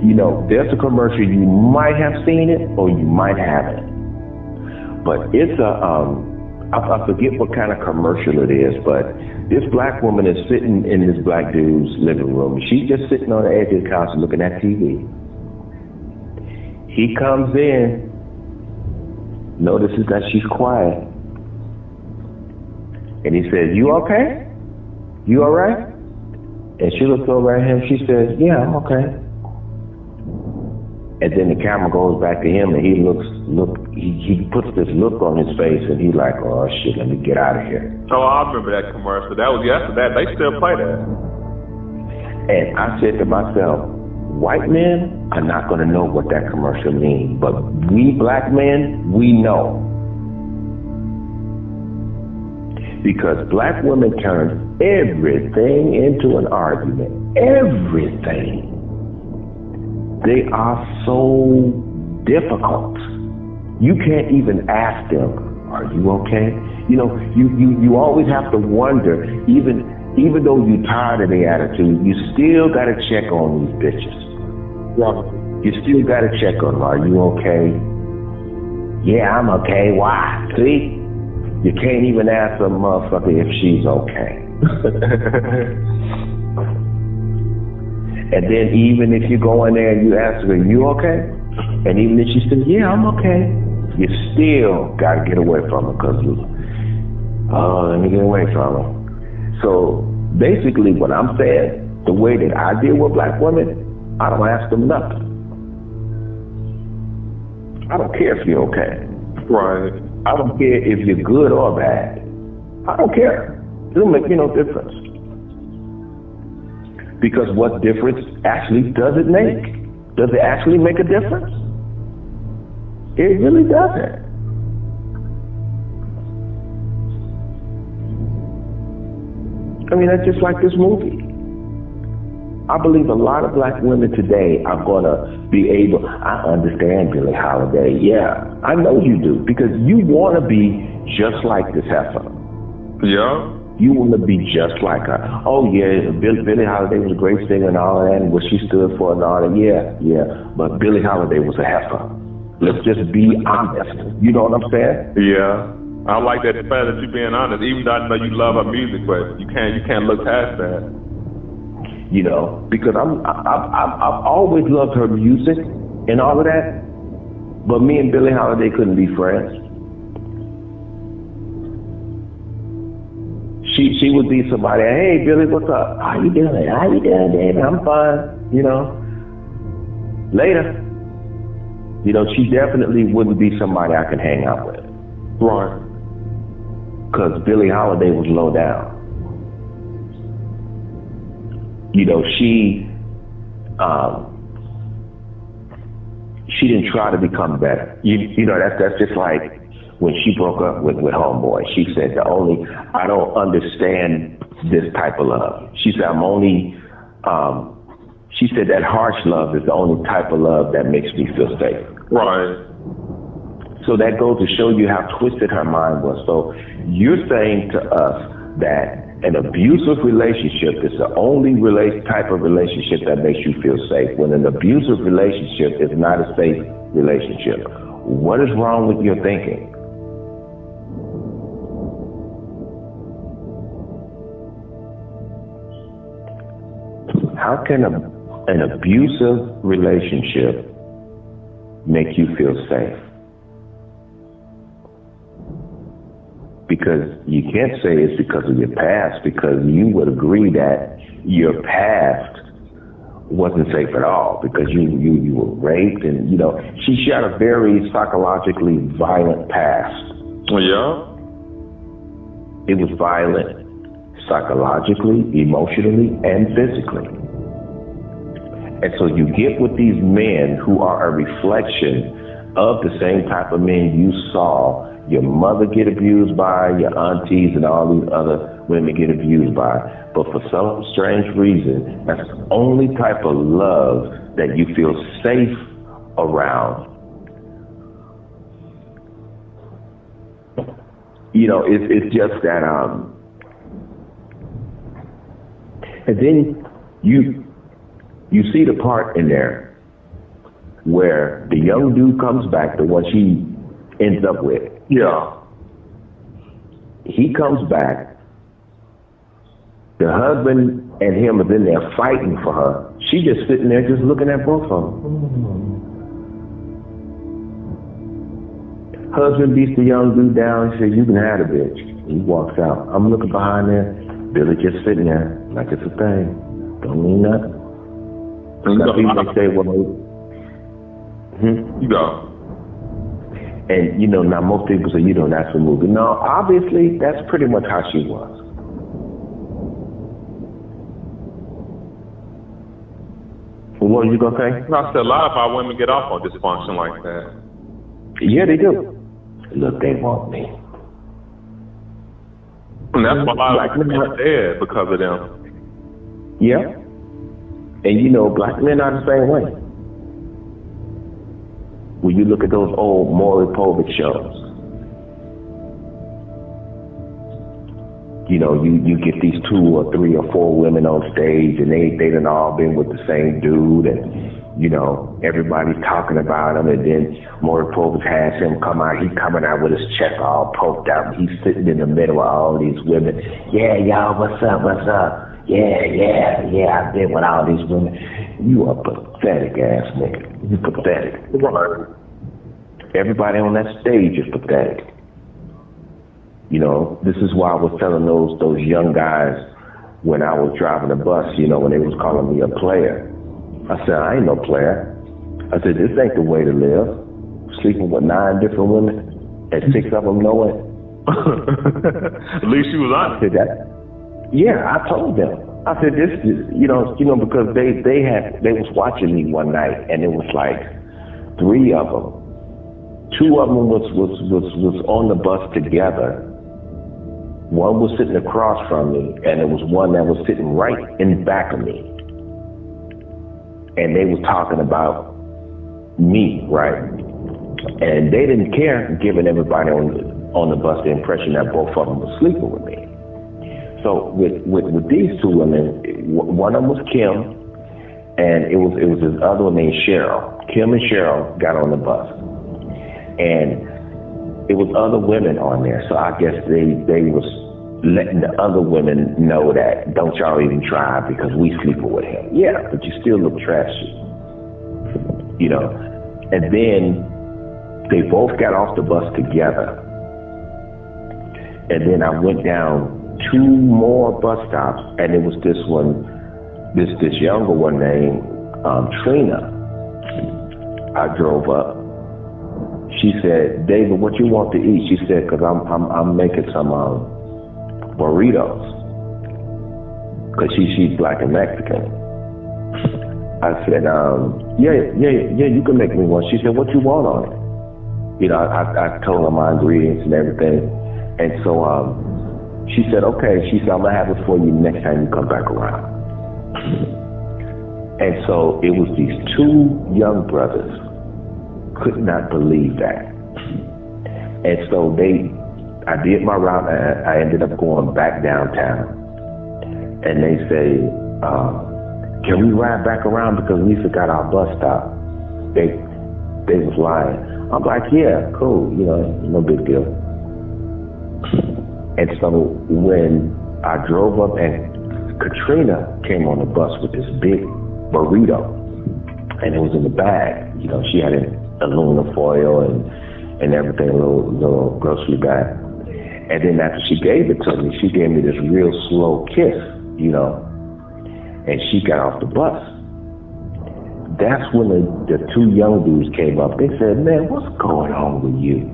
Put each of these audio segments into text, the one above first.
You know, there's a commercial, you might have seen it or you might haven't. But it's I forget what kind of commercial it is, but this black woman is sitting in this black dude's living room. She's just sitting on the edge of the couch looking at TV. He comes in, notices that she's quiet, and he says, "You okay? You all right?" And she looks over at him. She says, "Yeah, I'm okay." And then the camera goes back to him, and he puts this look on his face, and he's like, "Oh shit, let me get out of here." Oh, I remember that commercial. That was yesterday. They still play that. And I said to myself, white men are not going to know what that commercial means, but we black men, we know. Because black women turn everything into an argument. Everything. They are so difficult. You can't even ask them, "Are you okay?" You know, you always have to wonder, even though you're tired of their attitude, you still got to check on these bitches. Right. You still got to check on them. "Are you okay?" "Yeah, I'm okay." Why? See? You can't even ask a motherfucker if she's okay. And then even if you go in there and you ask her, "You okay?" And even if she says, "Yeah, I'm okay," you still got to get away from her because let me get away from her. So basically what I'm saying, the way that I deal with black women, I don't ask them nothing. I don't care if you're okay. Right. I don't care if you're good or bad. I don't care. It don't make me no difference. Because what difference actually does it make? Does it actually make a difference? It really doesn't. I mean, that's just like this movie. I believe a lot of black women today are going to be able, I understand Billie Holiday. Yeah, I know you do. Because you want to be just like this heifer. Yeah. You want to be just like her. Oh, yeah, Billie Holiday was a great singer and all that, and what she stood for and all that. Yeah. But Billie Holiday was a heifer. Let's just be honest. You know what I'm saying? Yeah. I like that fact that you're being honest, even though I know you love her music, but you can't look past that. You know, because I've always loved her music and all of that, but me and Billie Holiday couldn't be friends. She would be somebody, "Hey Billie, what's up? How you doing? How you doing, baby? I'm fine." You know. Later. You know, she definitely wouldn't be somebody I could hang out with. Right. Because Billie Holiday was low down. You know, she didn't try to become better. You know, that's just like when she broke up with Homeboy. She said, I don't understand this type of love. She said, she said that harsh love is the only type of love that makes me feel safe. Right. So that goes to show you how twisted her mind was. So you're saying to us that an abusive relationship is the only type of relationship that makes you feel safe, when an abusive relationship is not a safe relationship. What is wrong with your thinking? How can an abusive relationship make you feel safe? Because you can't say it's because of your past, because you would agree that your past wasn't safe at all, because you were raped, and you know she had a very psychologically violent past. Yeah. It was violent psychologically, emotionally, and physically. And so you get with these men who are a reflection of the same type of men you saw your mother get abused by, your aunties and all these other women get abused by. But for some strange reason, that's the only type of love that you feel safe around. You know, it's just that, and then you see the part in there where the young dude comes back, the one she ends up with. Yeah. He comes back. The husband and him are in there fighting for her. She just sitting there just looking at both of them. Husband beats the young dude down and says, "You can have the bitch." He walks out. I'm looking behind there. Billy just sitting there like it's a thing. Don't mean nothing. Some people say, well, you go. And, you know, now most people say, you know, that's a movie. No, obviously, that's pretty much how she was. Well, what were you going to say? I said a lot of our women get off on dysfunction like that. Yeah, they do. Look, they want me. And that's why a lot of women are dead because of them. Yeah. And, you know, black men are the same way. When you look at those old Maury Povich shows, you know, you get these 2 or 3 or 4 women on stage, and they done all been with the same dude, and, you know, everybody's talking about him, and then Maury Povich has him come out. He's coming out with his chest all poked out. He's sitting in the middle of all these women. Yeah, y'all, what's up, what's up? Yeah, I've been with all these women. You a pathetic ass nigga. You pathetic. Everybody on that stage is pathetic. You know, this is why I was telling those young guys when I was driving the bus, you know, when they was calling me a player. I said, I ain't no player. I said, this ain't the way to live. Sleeping with 9 different women and 6 of them know it. At least you was honest. I said that. Yeah, I told them. I said this is, you know, because they was watching me one night, and it was like 3 of them. 2 of them was on the bus together. One was sitting across from me, and there was one that was sitting right in back of me. And they was talking about me, right? And they didn't care, giving everybody on the bus the impression that both of them were sleeping with me. So with these 2 women, one of them was Kim, and it was this other one named Cheryl. Kim and Cheryl got on the bus, and it was other women on there. So I guess they was letting the other women know that don't y'all even try because we sleeping with him. Yeah, but you still look trashy, you know. And then they both got off the bus together, and then I went down 2 more bus stops, and it was this one, this younger one named Trina. I drove up. She said, "David, what you want to eat?" She said, "Cause I'm making some burritos, cause she's black and Mexican." I said, yeah, you can make me one. She said, "What you want on it?" You know, I told her my ingredients and everything, and so she said, "Okay." She said, "I'm gonna have it for you next time you come back around." And so it was these 2 young brothers. Could not believe that. And so I did my route, and I ended up going back downtown. And they say, "Can we ride back around because we forgot our bus stop?" They was lying. I'm like, "Yeah, cool, you know, no big deal." And so when I drove up, and Katrina came on the bus with this big burrito, and it was in the bag. You know, she had an aluminum foil and everything, a little grocery bag. And then after she gave it to me, she gave me this real slow kiss, you know, and she got off the bus. That's when the 2 young dudes came up. They said, "Man, what's going on with you?"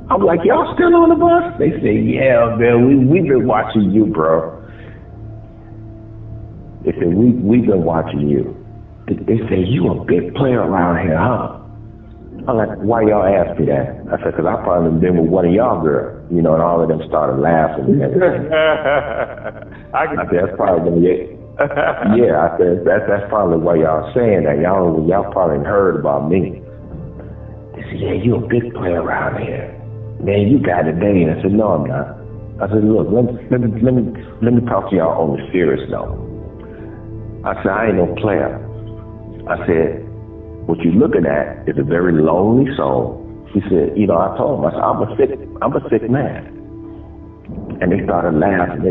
I'm like, "Y'all still on the bus?" They said, "Yeah, man, we've been watching you, bro." They said, we've been watching you. They say, "You a big player around here, huh?" I'm like, "Why y'all ask me that?" I said, "Because I probably been with one of y'all girls," you know, and all of them started laughing. I said, "That's probably yeah." I said, that's probably why y'all saying that. Y'all probably heard about me. They said, "Yeah, you a big player around here. Man, you got it, man." I said, "No, I'm not." I said, "Look, let me talk to y'all on the serious note." I said, "I ain't no player." I said, what you're looking at is a very lonely soul. He said, I told him, I said, I'm a sick man. And they started laughing.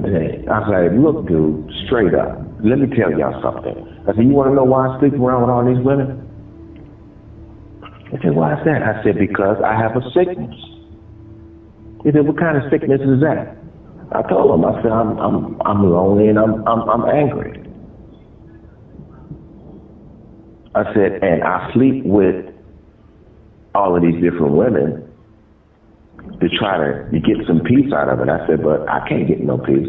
I said, look, dude, straight up, let me tell y'all something. I said, you want to know why I sleep around with all these women? He said, why is that? I said, because I have a sickness. He said, what kind of sickness is that? I told him, I said, I'm lonely and I'm angry. I said, and I sleep with all of these different women to try to get some peace out of it. I said, but I can't get no peace.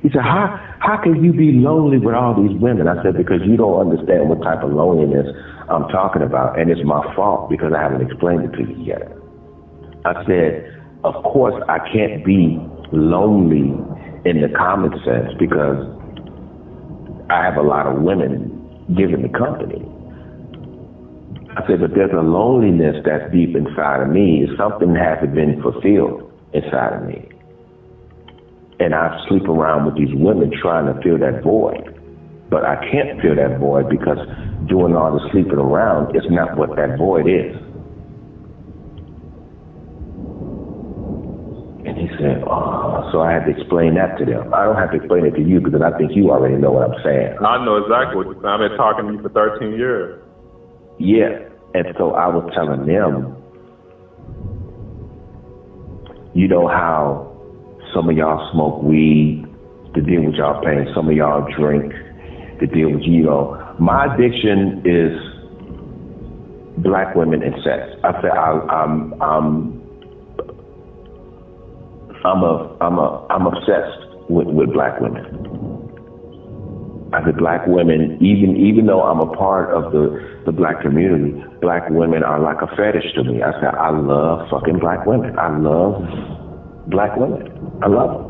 He said, how can you be lonely with all these women? I said, because you don't understand what type of loneliness I'm talking about, and it's my fault because I haven't explained it to you yet. I said, of course I can't be lonely in the common sense because I have a lot of women giving me company. I said, but there's a loneliness that's deep inside of me. Something hasn't been fulfilled inside of me. And I sleep around with these women trying to fill that void. But I can't fill that void because doing all the sleeping around is not what that void is. And he said, oh, so I had to explain that to them. I don't have to explain it to you because I think you already know what I'm saying. I know exactly what you're saying. I've been talking to you for 13 years. Yeah, and so I was telling them, you know how some of y'all smoke weed to deal with y'all pain, some of y'all drink to deal with, my addiction is black women and sex. I said I'm obsessed with black women. I said black women, even though I'm a part of the black community, black women are like a fetish to me. I said I love fucking black women. I love black women. I love them.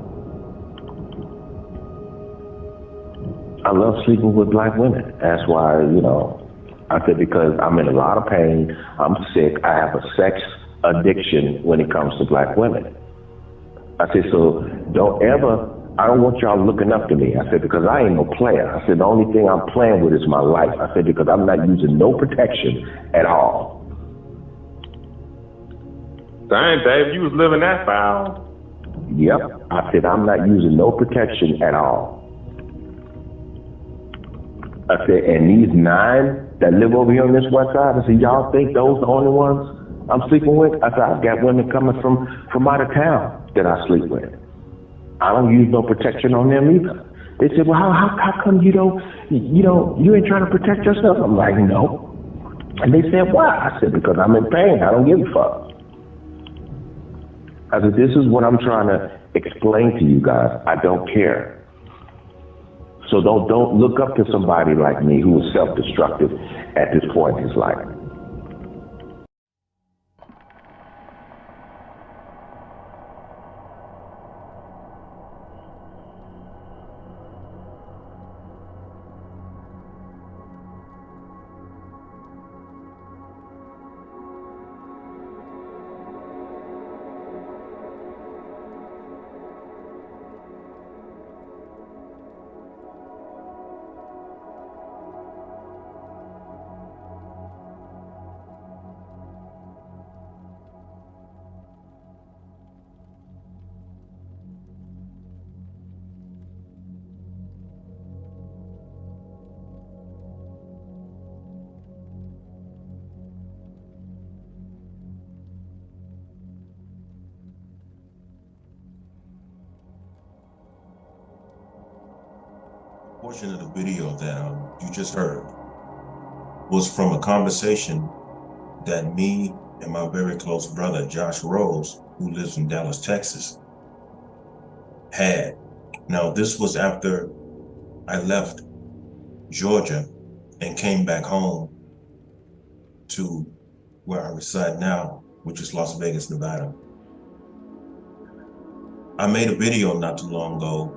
I love sleeping with black women. That's why, I said because I'm in a lot of pain, I'm sick, I have a sex addiction when it comes to black women. I said, so I don't want y'all looking up to me. I said, because I ain't no player. I said, the only thing I'm playing with is my life. I said, because I'm not using no protection at all. Dang, Dave, you was living that foul. Yep. I said, I'm not using no protection at all. I said, and these 9 that live over here on this west side, I said, y'all think those the only ones I'm sleeping with? I said, I've got women coming from out of town that I sleep with. I don't use no protection on them either. They said, well, how come you ain't trying to protect yourself? I'm like, no. And they said, why? I said, because I'm in pain. I don't give a fuck. I said, this is what I'm trying to explain to you guys. I don't care. So don't look up to somebody like me who is self-destructive at this point in his life. Portion of the video that you just heard was from a conversation that me and my very close brother, Josh Rose, who lives in Dallas, Texas, had. Now, this was after I left Georgia and came back home to where I reside now, which is Las Vegas, Nevada. I made a video not too long ago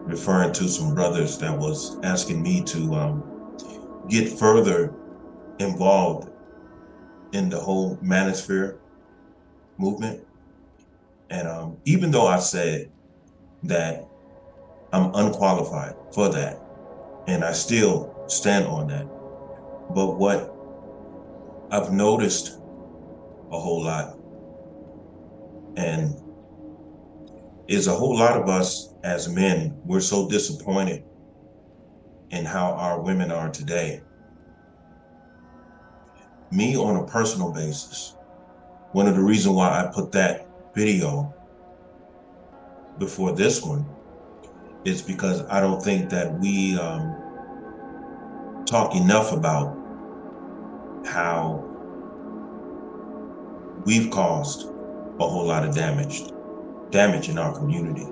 referring to some brothers that was asking me to get further involved in the whole manosphere movement. And even though I said that I'm unqualified for that, and I still stand on that, but what I've noticed a whole lot, and is a whole lot of us as men, we're so disappointed in how our women are today. Me, on a personal basis, one of the reasons why I put that video before this one is because I don't think that we talk enough about how we've caused a whole lot of damage in our community.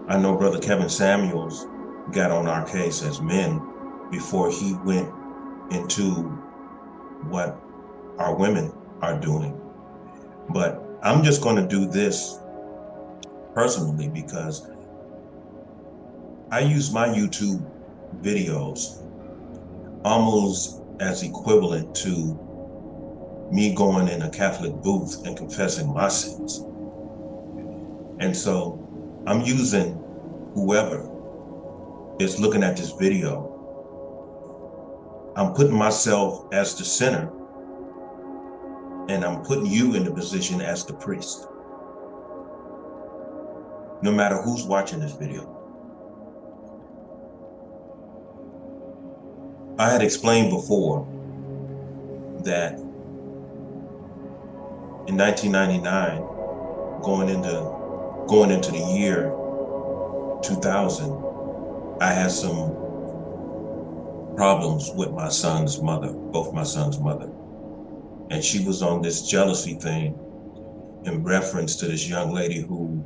I know Brother Kevin Samuels got on our case as men before he went into what our women are doing. But I'm just going to do this personally because I use my YouTube videos almost as equivalent to me going in a Catholic booth and confessing my sins. And so I'm using whoever is looking at this video. I'm putting myself as the sinner, and I'm putting you in the position as the priest. No matter who's watching this video. I had explained before that in 1999, going into the year 2000, I had some problems with my son's mother, both my son's mother. And she was on this jealousy thing in reference to this young lady who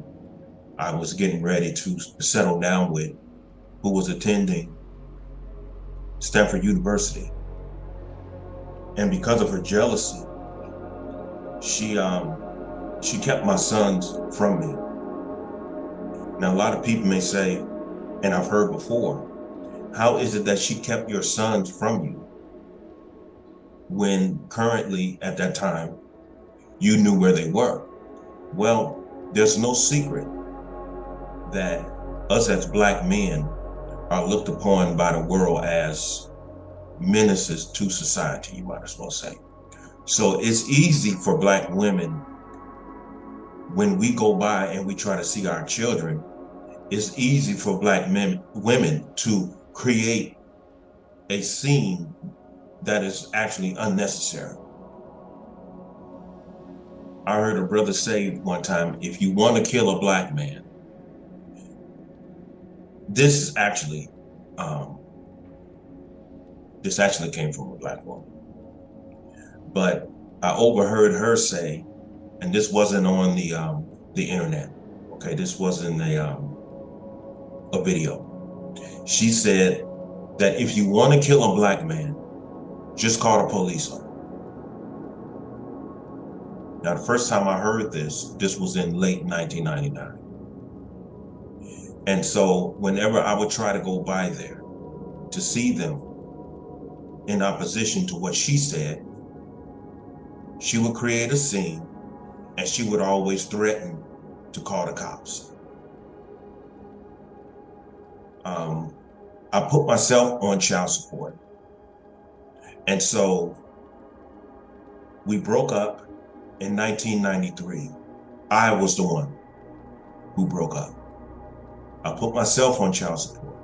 I was getting ready to settle down with, who was attending Stanford University. And because of her jealousy, she kept my sons from me. Now, a lot of people may say, and I've heard before, how is it that she kept your sons from you when currently at that time you knew where they were? Well, there's no secret that us as Black men are looked upon by the world as menaces to society, you might as well say. So it's easy for Black women, when we go by and we try to see our children, it's easy for Black women to create a scene that is actually unnecessary. I heard a brother say one time, if you want to kill a Black man, this actually came from a Black woman. But I overheard her say, and this wasn't on the internet, okay? This wasn't a video. She said that if you want to kill a Black man, just call the police on him. Now, the first time I heard this was in late 1999. And so whenever I would try to go by there to see them in opposition to what she said, she would create a scene and she would always threaten to call the cops. I put myself on child support. And so we broke up in 1993. I was the one who broke up. I put myself on child support.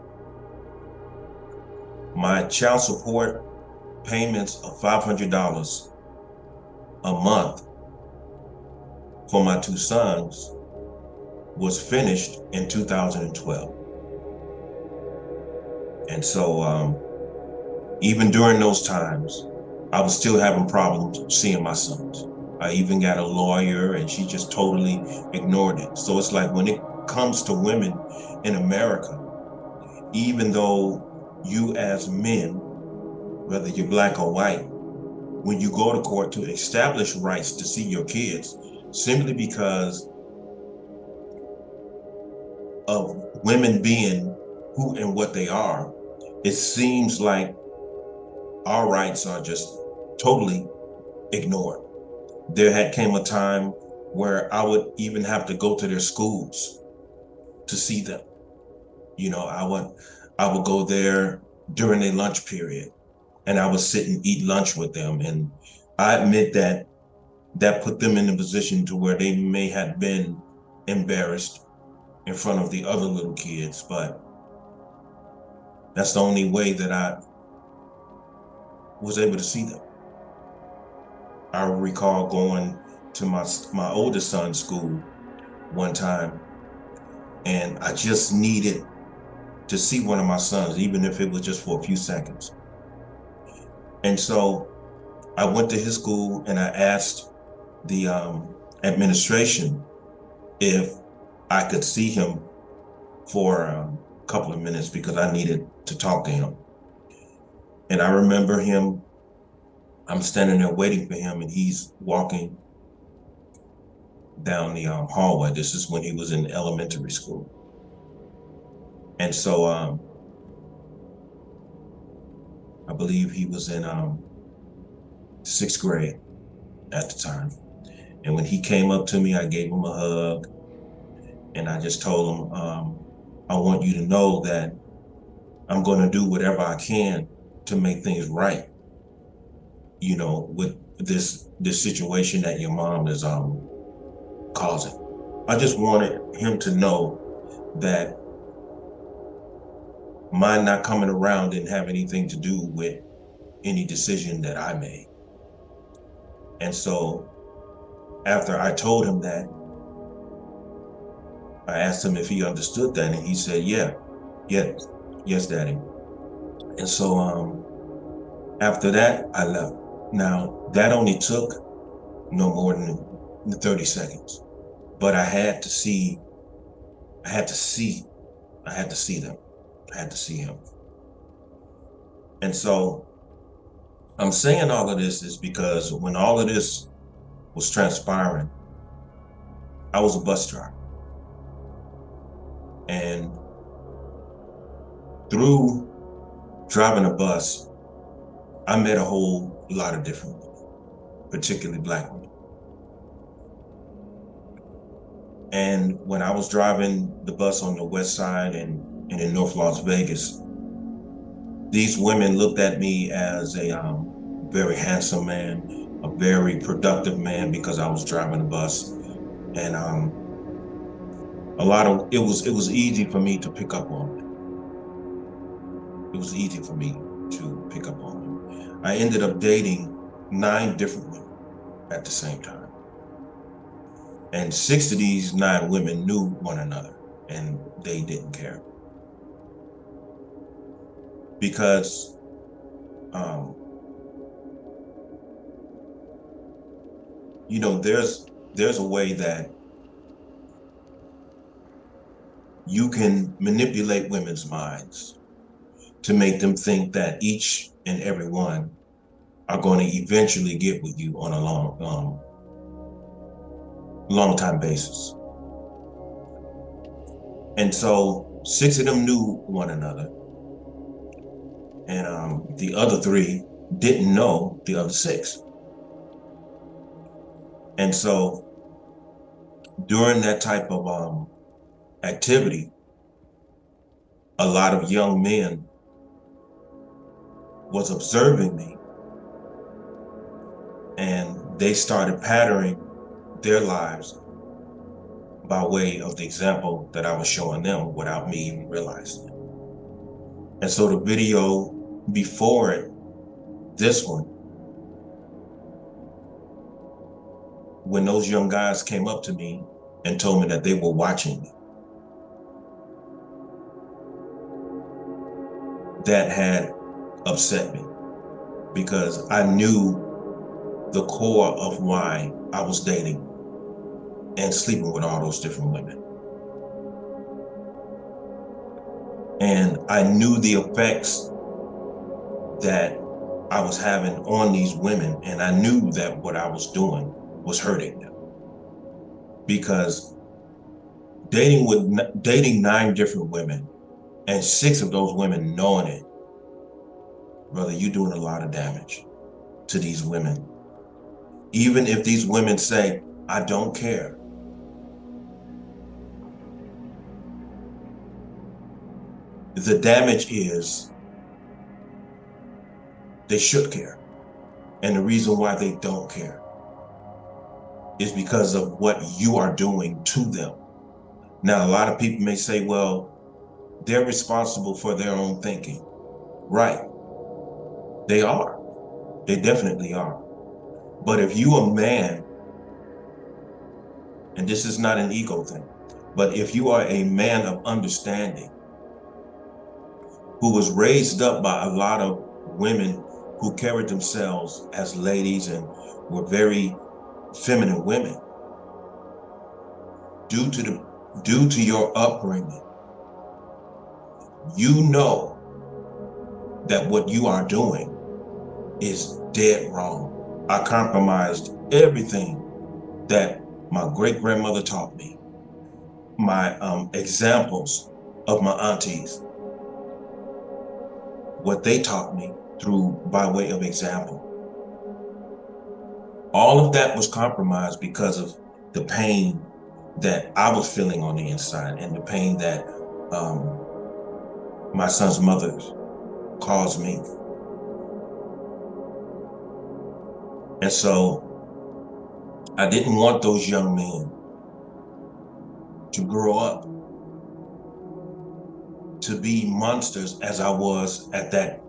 My child support payments of $500 a month for my two sons was finished in 2012. And so even during those times, I was still having problems seeing my sons. I even got a lawyer and she just totally ignored it. So it's like when it comes to women in America, even though you as men, whether you're Black or white, when you go to court to establish rights to see your kids, simply because of women being who and what they are, it seems like our rights are just totally ignored. There had came a time where I would even have to go to their schools to see them. You know, I would go there during their lunch period and I would sit and eat lunch with them. And I admit that that put them in a position to where they may have been embarrassed in front of the other little kids, but that's the only way that I was able to see them. I recall going to my oldest son's school one time, and I just needed to see one of my sons, even if it was just for a few seconds. And so I went to his school and I asked the administration if I could see him for a couple of minutes because I needed to talk to him. And I remember him, I'm standing there waiting for him, and he's walking down the hallway. This is when he was in elementary school. And so I believe he was in 6th grade at the time. And when he came up to me, I gave him a hug, and I just told him, I want you to know that I'm going to do whatever I can to make things right, you know, with this situation that your mom is causing. I just wanted him to know that my not coming around didn't have anything to do with any decision that I made. And so after I told him that, I asked him if he understood that, and he said, yes, Daddy. And so after that, I left. Now, that only took no more than 30 seconds, but I had to see them. I had to see him. And so I'm saying all of this is because when all of this was transpiring, I was a bus driver. And through driving a bus, I met a whole lot of different women, particularly Black women. And when I was driving the bus on the west side and in North Las Vegas, these women looked at me as a very handsome man, a very productive man, because I was driving the bus. And it was easy for me to pick up on them. It was easy for me to pick up on them. I ended up dating 9 different women at the same time. And 6 of these 9 women knew one another, and they didn't care. Because you know, there's a way that you can manipulate women's minds to make them think that each and every one are going to eventually get with you on a long time basis. And so 6 of them knew one another, and the other 3 didn't know the other 6. And so during that type of activity, a lot of young men was observing me, and they started patterning their lives by way of the example that I was showing them without me even realizing it. And so the video before it, this one, when those young guys came up to me and told me that they were watching me, that had upset me, because I knew the core of why I was dating and sleeping with all those different women. And I knew the effects that I was having on these women, and I knew that what I was doing was hurting them. Because dating 9 different women and 6 of those women knowing it, brother, you're doing a lot of damage to these women. Even if these women say, I don't care. The damage is they should care. And the reason why they don't care is because of what you are doing to them. Now, a lot of people may say, well, they're responsible for their own thinking. Right. They are. They definitely are. But if you a man, and this is not an ego thing, but if you are a man of understanding who was raised up by a lot of women who carried themselves as ladies and were very feminine women, due to your upbringing, you know that what you are doing is dead wrong. I compromised everything that my great grandmother taught me, my examples of my aunties, what they taught me through by way of example. All of that was compromised because of the pain that I was feeling on the inside and the pain that my son's mother caused me. And so I didn't want those young men to grow up to be monsters as I was at that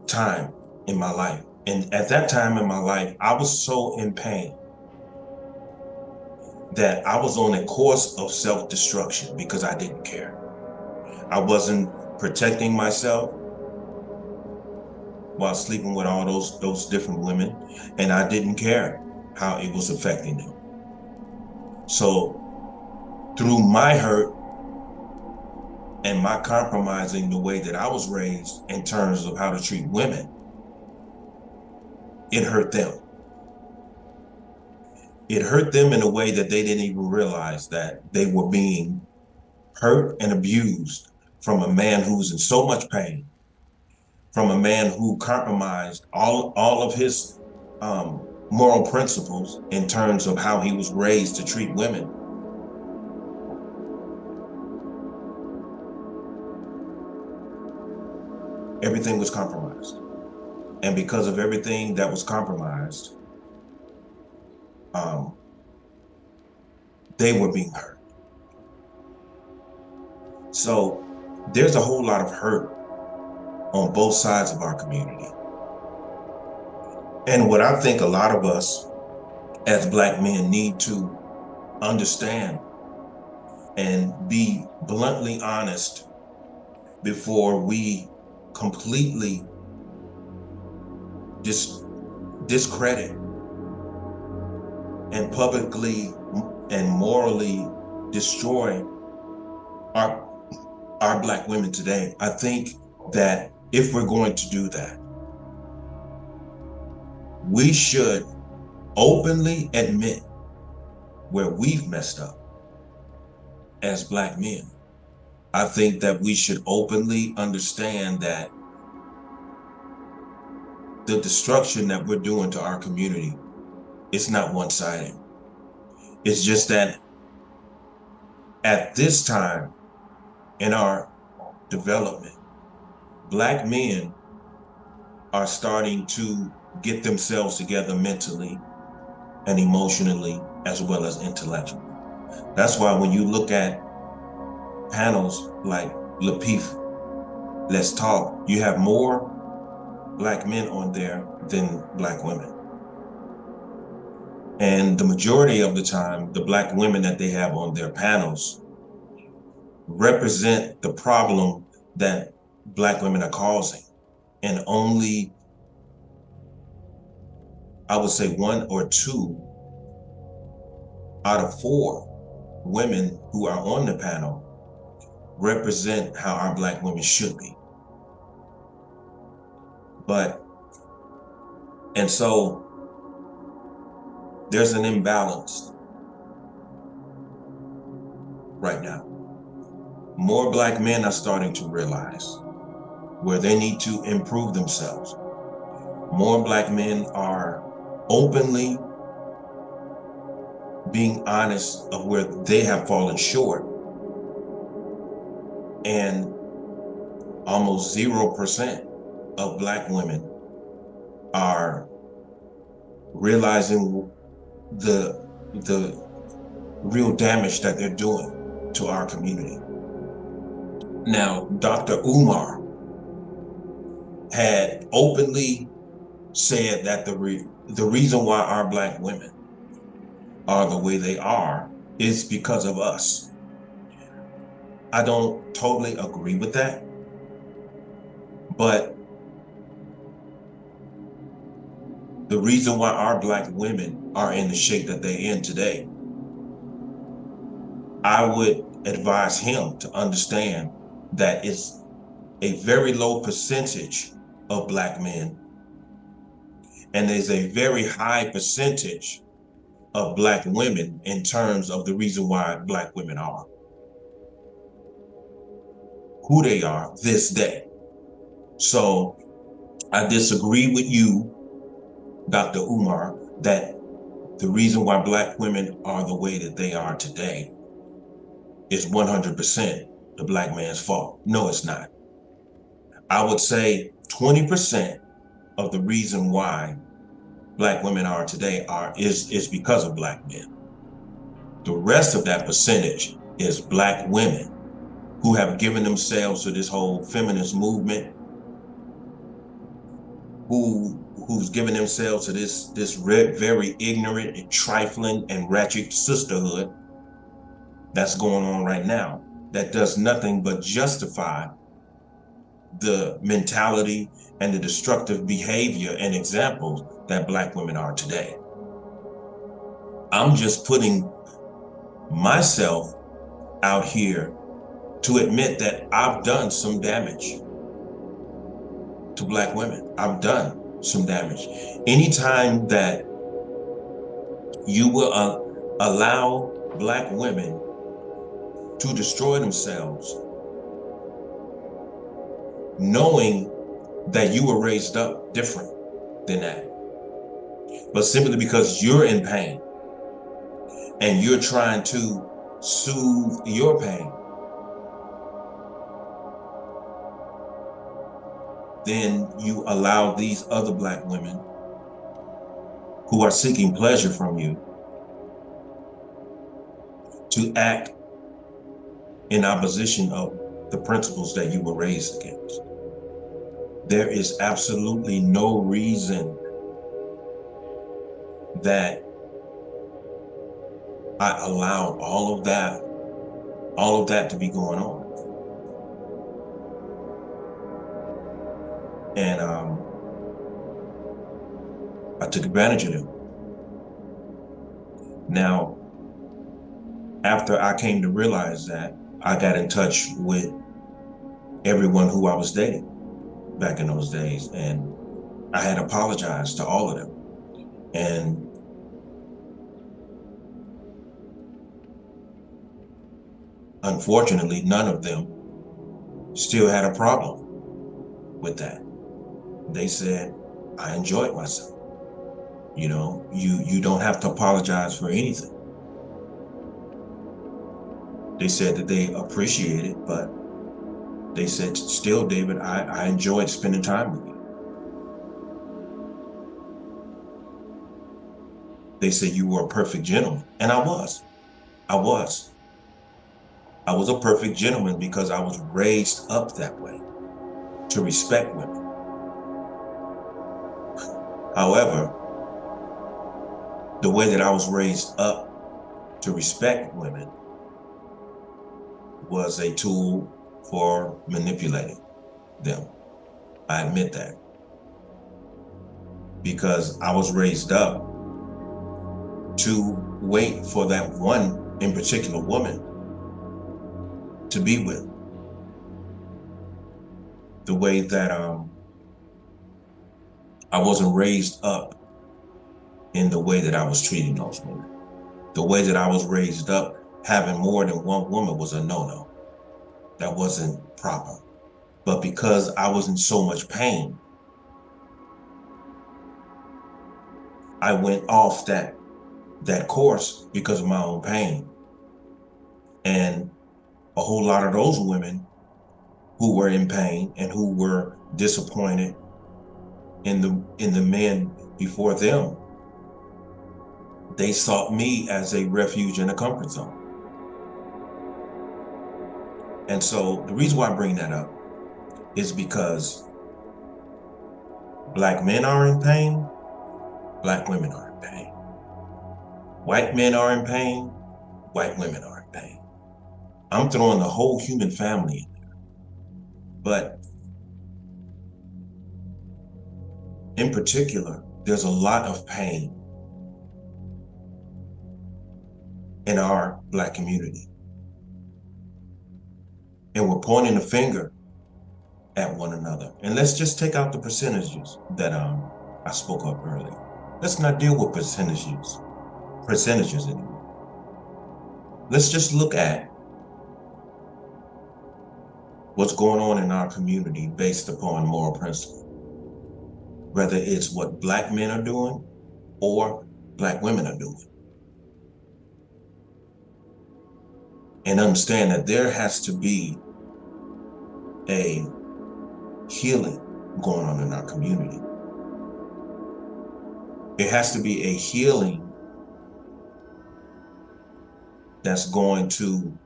time in my life. And at that time in my life, I was so in pain that I was on a course of self-destruction because I didn't care. I wasn't protecting myself while sleeping with all those different women, and I didn't care how it was affecting them. So through my hurt and my compromising the way that I was raised in terms of how to treat women, it hurt them. It hurt them in a way that they didn't even realize that they were being hurt and abused from a man who was in so much pain, from a man who compromised all of his moral principles in terms of how he was raised to treat women. Everything was compromised. And because of everything that was compromised, they were being hurt. So there's a whole lot of hurt on both sides of our community. And what I think a lot of us as Black men need to understand and be bluntly honest before we completely discredit and publicly and morally destroy our Black women today. I think that if we're going to do that, we should openly admit where we've messed up as Black men. I think that we should openly understand that the destruction that we're doing to our community is not one-sided. It's just that at this time in our development, Black men are starting to get themselves together mentally and emotionally as well as intellectually. That's why when you look at panels like Lapeef, Let's Talk, you have more Black men on there than Black women. And the majority of the time, the Black women that they have on their panels represent the problem that Black women are causing. And only, I would say 1 or 2 out of 4 women who are on the panel represent how our Black women should be. And so there's an imbalance right now. More Black men are starting to realize where they need to improve themselves. More Black men are openly being honest of where they have fallen short. And almost 0% of Black women are realizing the real damage that they're doing to our community. Now, Dr. Umar had openly said that the reason why our Black women are the way they are is because of us. I don't totally agree with that, but the reason why our Black women are in the shape that they're in today, I would advise him to understand that it's a very low percentage of Black men, and there's a very high percentage of Black women in terms of the reason why Black women are who they are this day. So I disagree with you, Dr. Umar, that the reason why Black women are the way that they are today is 100% the Black man's fault. No, it's not. I would say 20% of the reason why Black women are today is because of Black men. The rest of that percentage is Black women who have given themselves to this whole feminist movement, who's given themselves to this very ignorant and trifling and ratchet sisterhood that's going on right now, that does nothing but justify the mentality and the destructive behavior and examples that Black women are today. I'm just putting myself out here to admit that I've done some damage to Black women. I've done some damage. Anytime that you will allow Black women to destroy themselves, knowing that you were raised up different than that, but simply because you're in pain and you're trying to soothe your pain, then you allow these other Black women who are seeking pleasure from you to act in opposition of the principles that you were raised against. There is absolutely no reason that I allowed all of that to be going on. And I took advantage of them. Now, after I came to realize that, I got in touch with everyone who I was dating back in those days, and I had apologized to all of them. And unfortunately, none of them still had a problem with that. They said, I enjoyed myself. You know, you don't have to apologize for anything. They said that they appreciate it, but they said, still, David, I enjoyed spending time with you. They said you were a perfect gentleman. And I was a perfect gentleman because I was raised up that way, to respect women. However, the way that I was raised up to respect women was a tool for manipulating them. I admit that. Because I was raised up to wait for that one in particular woman to be with. The way that I wasn't raised up in the way that I was treating those women. The way that I was raised up, having more than one woman was a no-no. That wasn't proper. But because I was in so much pain, I went off that course because of my own pain. And a whole lot of those women who were in pain and who were disappointed in the men before them, they sought me as a refuge and a comfort zone. And so the reason why I bring that up is because Black men are in pain, Black women are in pain. White men are in pain, white women are in pain. I'm throwing the whole human family in there. But in particular, there's a lot of pain in our Black community. And we're pointing the finger at one another. And let's just take out the percentages that I spoke of earlier. Let's not deal with percentages anymore. Let's just look at what's going on in our community based upon moral principle. Whether it's what Black men are doing or Black women are doing. And understand that there has to be a healing going on in our community. There has to be a healing that's going to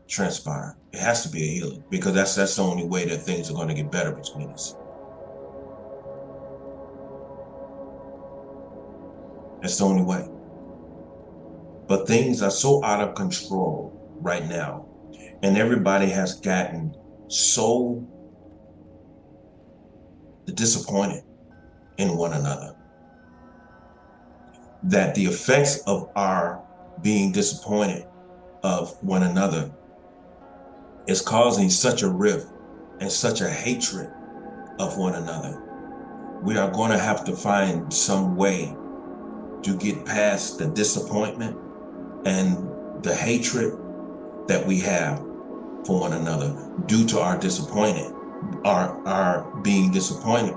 transpire. It has to be a healing, because that's the only way that things are going to get better between us. That's the only way. But things are so out of control right now, and everybody has gotten so disappointed in one another that the effects of our being disappointed of one another is causing such a rift and such a hatred of one another. We are going to have to find some way to get past the disappointment and the hatred that we have for one another due to our disappointment, our being disappointed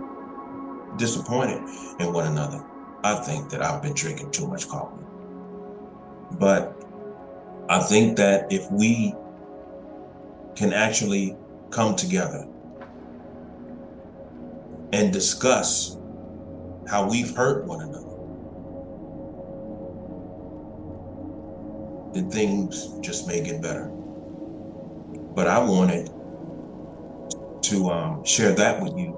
in one another. I think that I've been drinking too much coffee. But I think that if we can actually come together and discuss how we've hurt one another, then things just may get better. But I wanted to share that with you.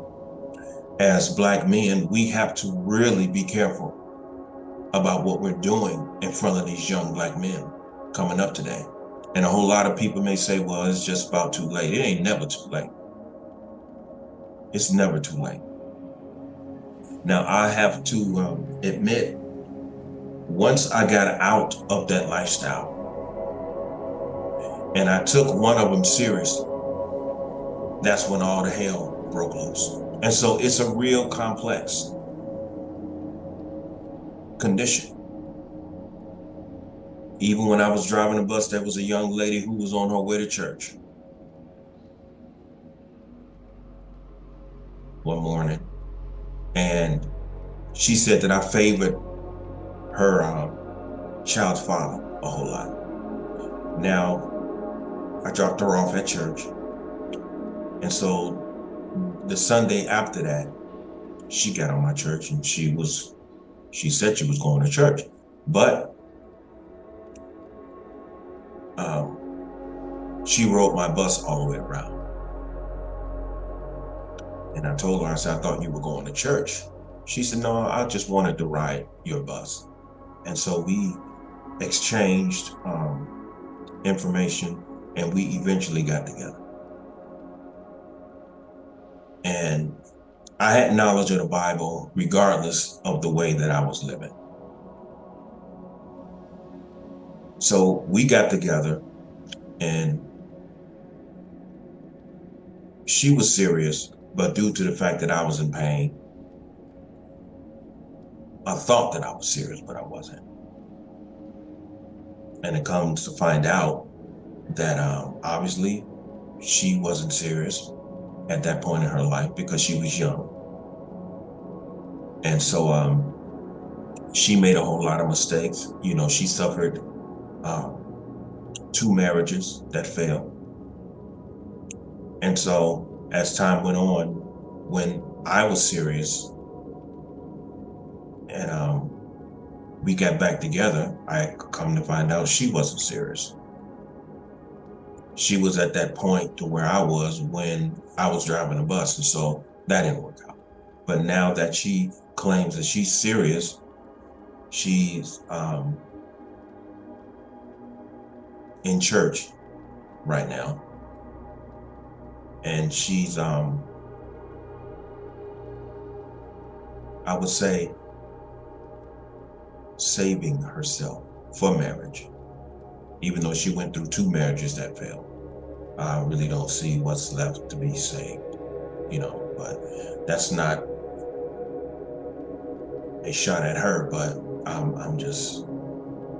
As Black men, we have to really be careful about what we're doing in front of these young Black men coming up today. And a whole lot of people may say, well, it's just about too late. It ain't never too late. It's never too late. Now, I have to admit, once I got out of that lifestyle and I took one of them seriously, that's when all the hell broke loose. And so it's a real complex condition. Even when I was driving a bus, there was a young lady who was on her way to church one morning, and she said that I favored her child's father a whole lot. Now, I dropped her off at church, and so the Sunday after that, she got on my church, and she said she was going to church, but she rode my bus all the way around. And I told her, I said, I thought you were going to church. She said, no, I just wanted to ride your bus. And so we exchanged information, and we eventually got together. And I had knowledge of the Bible regardless of the way that I was living. So we got together, and she was serious, but due to the fact that I was in pain, I thought that I was serious, but I wasn't. And it comes to find out that obviously she wasn't serious at that point in her life because she was young. And so she made a whole lot of mistakes. You know, she suffered 2 marriages that failed. And so as time went on, when I was serious and we got back together, I come to find out she wasn't serious. She was at that point to where I was when I was driving a bus, and so that didn't work out. But now that she claims that she's serious, she's in church right now, and she's I would say saving herself for marriage, even though she went through 2 marriages that failed. I really don't see what's left to be saved, but that's not a shot at her, but I'm just,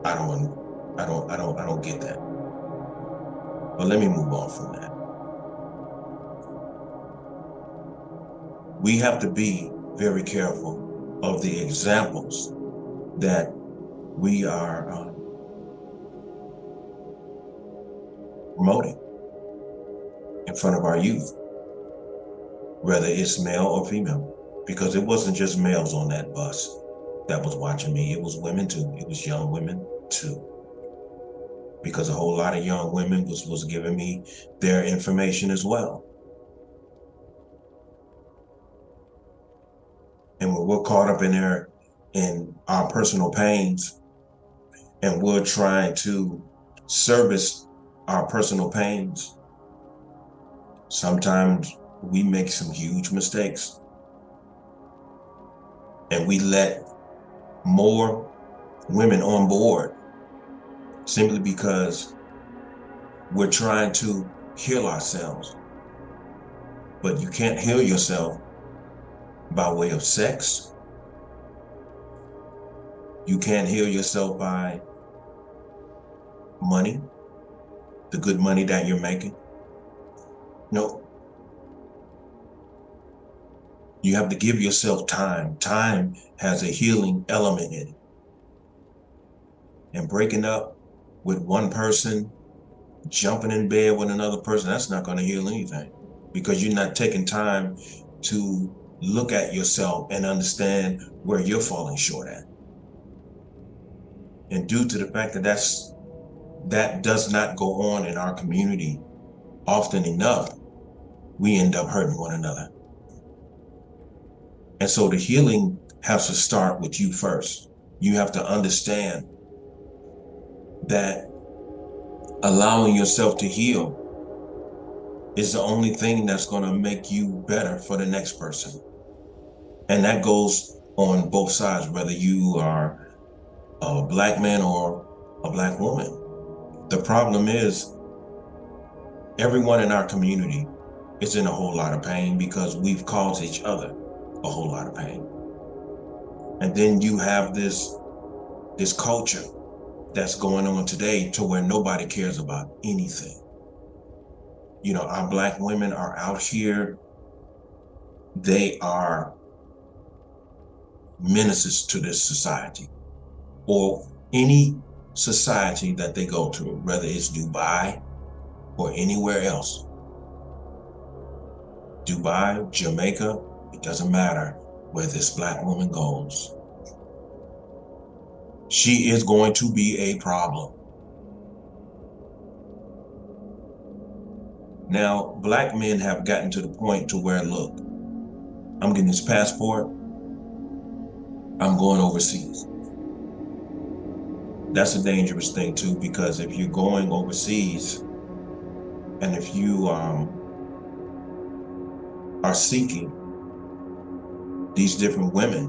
I don't get that. But let me move on from that. We have to be very careful of the examples that we are promoting in front of our youth, whether it's male or female, because it wasn't just males on that bus that was watching me. It was women too. It was young women too, because a whole lot of young women was giving me their information as well. And when we're caught up in our personal pains, and we're trying to service our personal pains, sometimes we make some huge mistakes, and we let more women on board simply because we're trying to heal ourselves. But you can't heal yourself by way of sex. You can't heal yourself by money, the good money that you're making. No. You have to give yourself time. Time has a healing element in it. And breaking up with one person, jumping in bed with another person, that's not going to heal anything, because you're not taking time to look at yourself and understand where you're falling short at. And due to the fact that that does not go on in our community often enough, we end up hurting one another. And so the healing has to start with you first. You have to understand that allowing yourself to heal is the only thing that's going to make you better for the next person. And that goes on both sides, whether you are a black man or a black woman. The problem is everyone in our community is in a whole lot of pain because we've caused each other a whole lot of pain. And then you have this culture that's going on today to where nobody cares about anything. Our black women are out here. They are menaces to this society, or any society that they go to, whether it's Dubai or anywhere else. Dubai, Jamaica, it doesn't matter where this black woman goes. She is going to be a problem. Now, black men have gotten to the point to where, look, I'm getting this passport, I'm going overseas. That's a dangerous thing too, because if you're going overseas and if you are seeking these different women,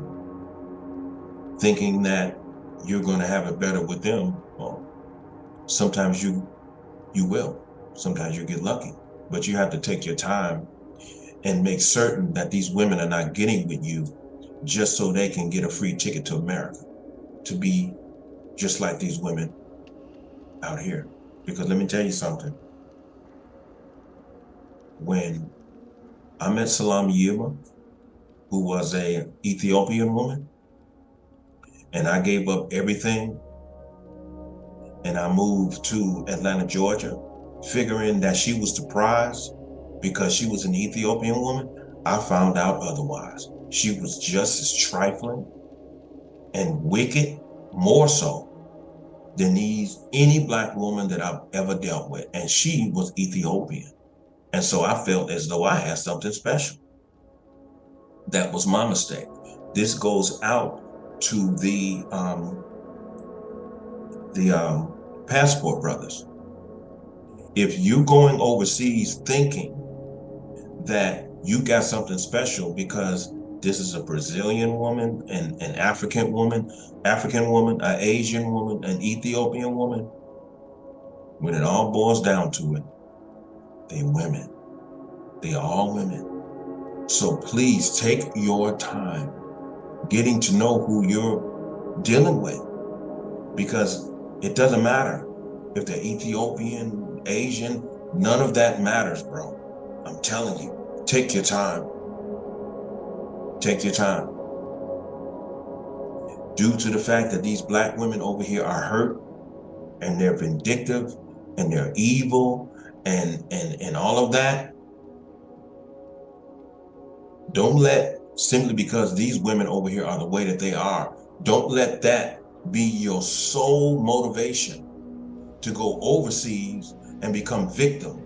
thinking that you're going to have it better with them, well, sometimes you will. Sometimes you get lucky, but you have to take your time and make certain that these women are not getting with you just so they can get a free ticket to America, to be just like these women out here. Because let me tell you something. When I met Salami Yilmaz, who was an Ethiopian woman, and I gave up everything and I moved to Atlanta, Georgia, figuring that she was the prize because she was an Ethiopian woman, I found out otherwise. She was just as trifling and wicked, more so, than any black woman that I've ever dealt with. And she was Ethiopian. And so I felt as though I had something special. That was my mistake. This goes out to the passport brothers. If you're going overseas thinking that you got something special because this is a Brazilian woman, an African woman, an Asian woman, an Ethiopian woman, when it all boils down to it, they women. They are all women. So please take your time getting to know who you're dealing with, because it doesn't matter if they're Ethiopian, Asian, none of that matters, bro. I'm telling you, take your time. Take your time. Due to the fact that these black women over here are hurt and they're vindictive and they're evil and all of that, don't let, simply because these women over here are the way that they are, don't let that be your sole motivation to go overseas and become victim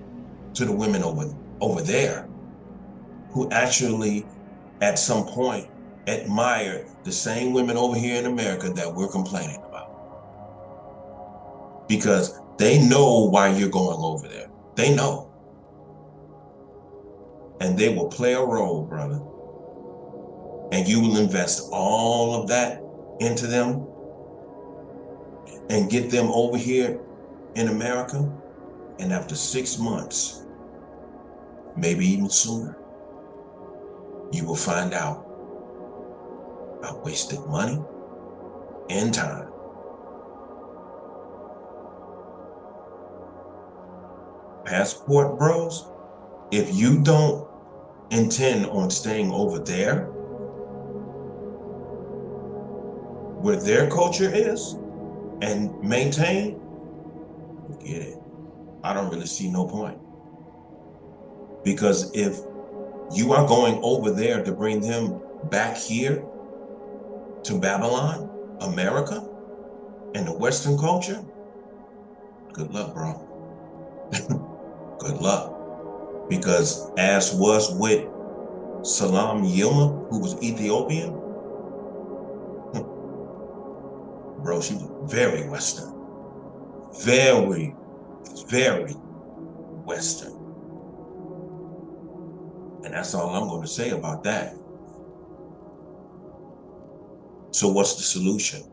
to the women over there, who actually at some point admire the same women over here in America that we're complaining about. Because they know why you're going over there. They know. And they will play a role, brother. And you will invest all of that into them and get them over here in America. And after 6 months, maybe even sooner, you will find out I wasted money and time. Passport bros, if you don't intend on staying over there, where their culture is, and maintain, forget it. I don't really see no point. Because if you are going over there to bring them back here to Babylon, America, and the Western culture, good luck, bro. Good luck. Because as was with Salam Yilma, who was Ethiopian, bro, she was very Western. Very, very Western. And that's all I'm going to say about that. So what's the solution?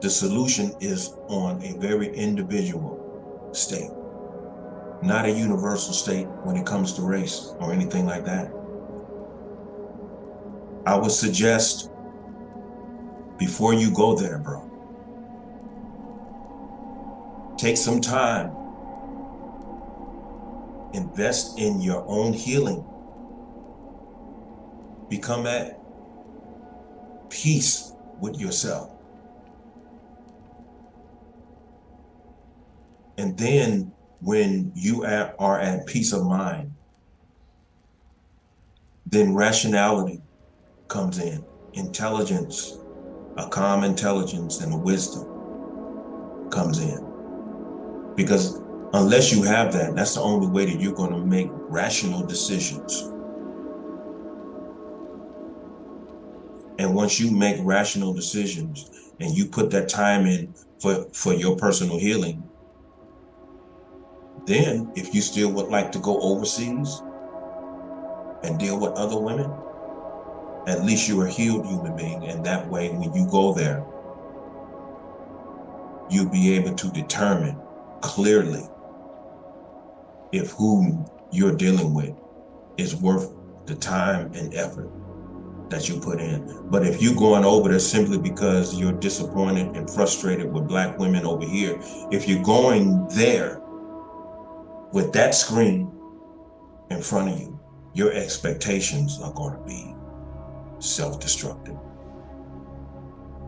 The solution is on a very individual state, not a universal state when it comes to race or anything like that. I would suggest, before you go there, bro, take some time, invest in your own healing, become at peace with yourself. And then when you are at peace of mind, then rationality comes in, intelligence, a calm intelligence and wisdom comes in. Because unless you have that, that's the only way that you're going to make rational decisions. And once you make rational decisions and you put that time in for your personal healing, then if you still would like to go overseas and deal with other women, at least you're a healed human being. And that way, when you go there, you'll be able to determine clearly if whom you're dealing with is worth the time and effort that you put in. But if you're going over there simply because you're disappointed and frustrated with black women over here, if you're going there with that screen in front of you, your expectations are going to be self-destructive.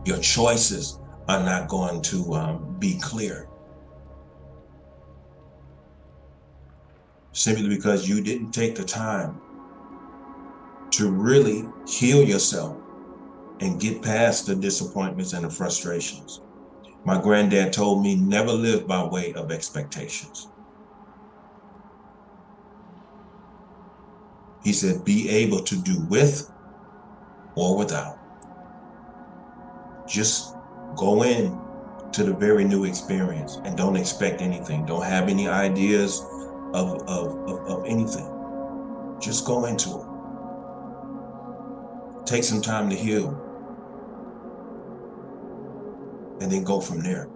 Your choices are not going to be clear. simply because you didn't take the time to really heal yourself and get past the disappointments and the frustrations. My granddad told me never live by way of expectations. He said, be able to do with or without. Just go in to the very new experience and don't expect anything. Don't have any ideas of anything. Just go into it. Take some time to heal and then go from there.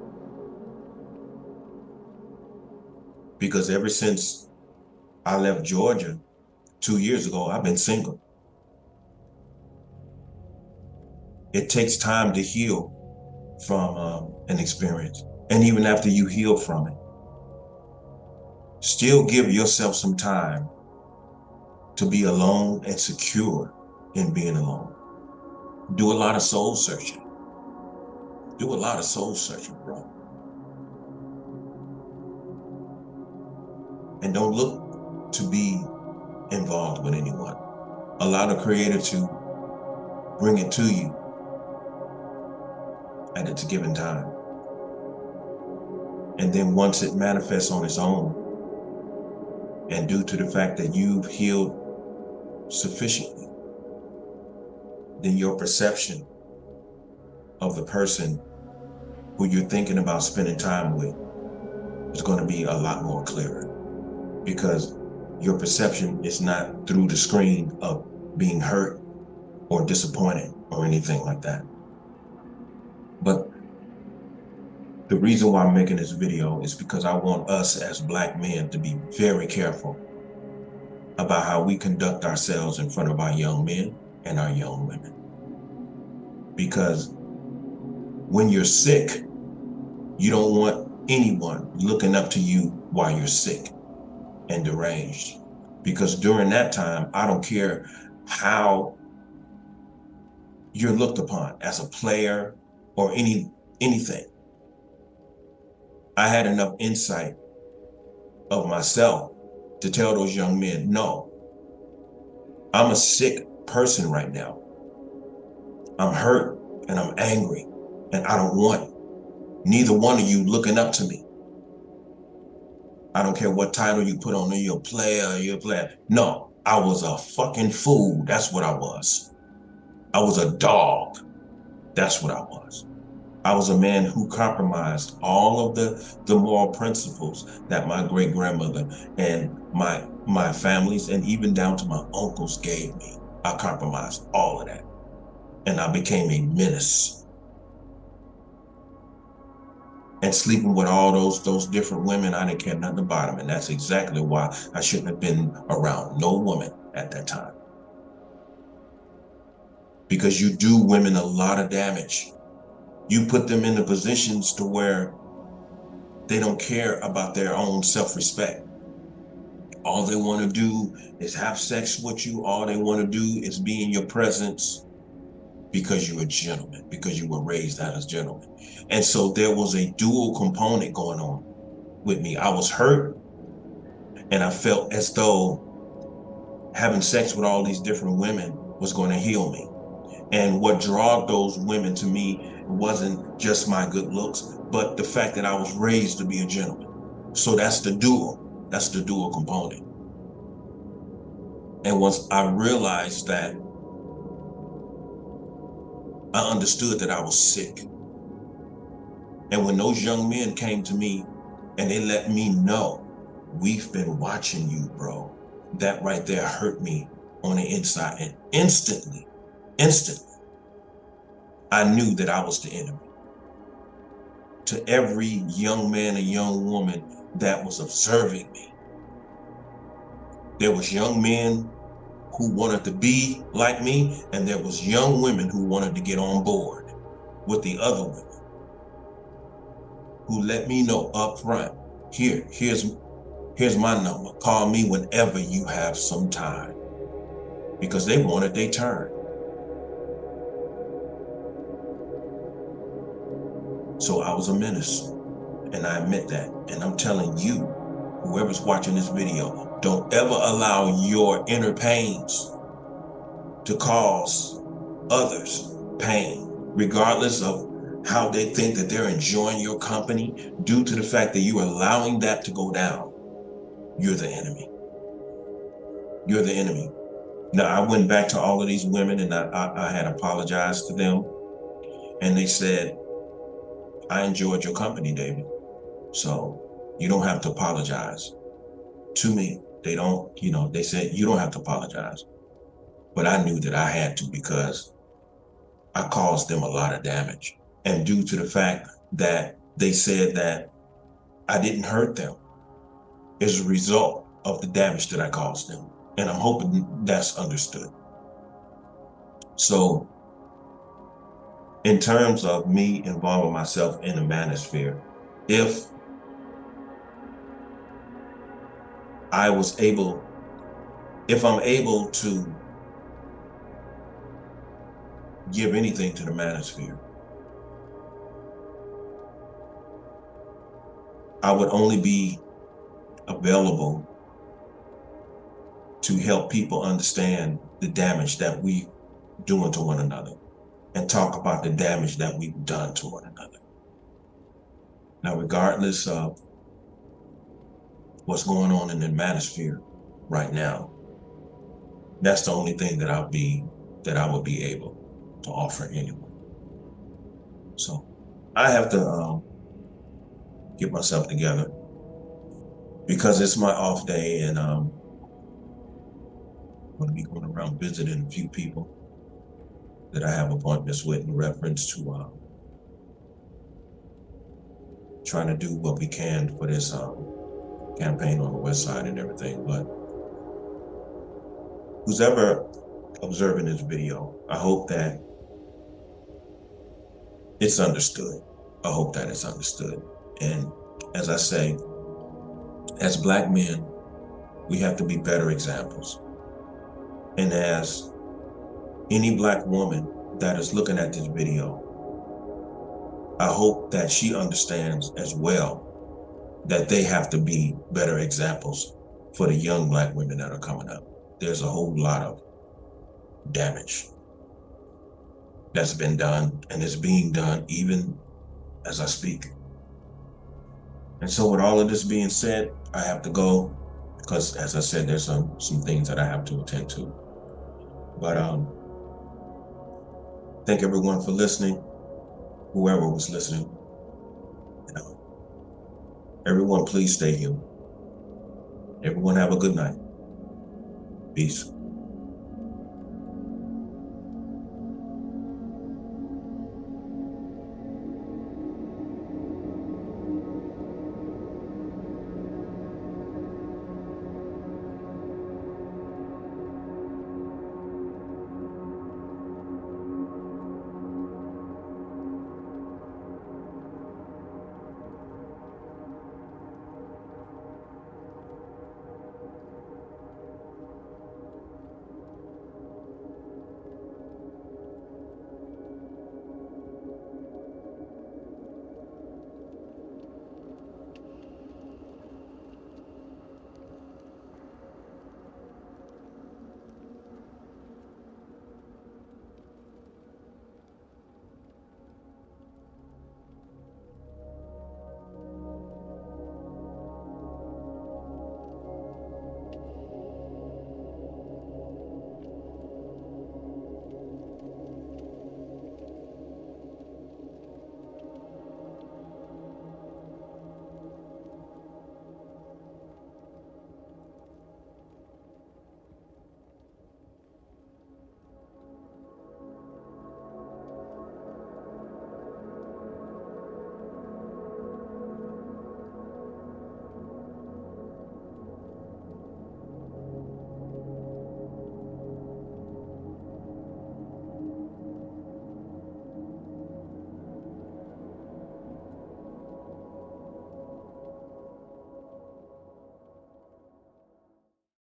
Because ever since I left Georgia 2 years ago, I've been single. It takes time to heal from an experience. And even after you heal from it, still give yourself some time to be alone and secure in being alone. Do a lot of soul searching. Do a lot of soul searching, bro. And don't look to be involved with anyone. Allow the Creator to bring it to you at its given time. And then once it manifests on its own, and due to the fact that you've healed sufficiently, then your perception of the person who you're thinking about spending time with is going to be a lot more clearer, because your perception is not through the screen of being hurt or disappointed or anything like that. But the reason why I'm making this video is because I want us as Black men to be very careful about how we conduct ourselves in front of our young men and our young women. Because when you're sick, you don't want anyone looking up to you while you're sick and deranged. Because during that time, I don't care how you're looked upon as a player or anything. I had enough insight of myself to tell those young men, no, I'm a sick person right now. I'm hurt and I'm angry, and I don't want neither one of you looking up to me. I don't care what title you put on me, you're a player. No, I was a fucking fool. That's what I was. I was a dog. That's what I was. I was a man who compromised all of the moral principles that my great grandmother and my families and even down to my uncles gave me. I compromised all of that, and I became a menace. And sleeping with all those different women, I didn't care nothing about them, and that's exactly why I shouldn't have been around no woman at that time. Because you do women a lot of damage. You put them in the positions to where they don't care about their own self-respect. All they want to do is have sex with you. All they want to do is be in your presence because you're a gentleman, because you were raised as a gentleman. And so there was a dual component going on with me. I was hurt, and I felt as though having sex with all these different women was going to heal me. And what drew those women to me wasn't just my good looks, but the fact that I was raised to be a gentleman. So that's the dual component. And once I realized that, I understood that I was sick. And when those young men came to me and they let me know, we've been watching you, bro, that right there hurt me on the inside. And instantly, I knew that I was the enemy. To every young man and young woman that was observing me, there was young men who wanted to be like me, and there was young women who wanted to get on board with the other women, who let me know up front, here's my number. Call me whenever you have some time, because they wanted their turn. So I was a menace, and I admit that. And I'm telling you, whoever's watching this video, Don't ever allow your inner pains to cause others pain, regardless of how they think that they're enjoying your company. Due to the fact that you're allowing that to go down, you're the enemy. You're the enemy. Now, I went back to all of these women and I had apologized to them. And they said, I enjoyed your company, David. So you don't have to apologize to me. They said, you don't have to apologize. But I knew that I had to, because I caused them a lot of damage. And due to the fact that they said that I didn't hurt them as a result of the damage that I caused them. And I'm hoping that's understood. So in terms of me involving myself in the manosphere, if I'm able to give anything to the manosphere, I would only be available to help people understand the damage that we doing to one another and talk about the damage that we've done to one another. Now, regardless of what's going on in the manosphere right now, that's the only thing that I would be able to offer anyone. So I have to get myself together, because it's my off day, and I'm going to be going around visiting a few people that I have appointments with in reference to trying to do what we can for this campaign on the West Side and everything. But who's ever observing this video, I hope that it's understood. I hope that it's understood. And as I say, as Black men, we have to be better examples. And as any Black woman that is looking at this video, I hope that she understands as well that they have to be better examples for the young Black women that are coming up. There's a whole lot of damage that's been done and is being done even as I speak. And so with all of this being said, I have to go, because as I said, there's some things that I have to attend to. But thank everyone for listening, whoever was listening. Everyone, please stay human. Everyone have a good night. Peace.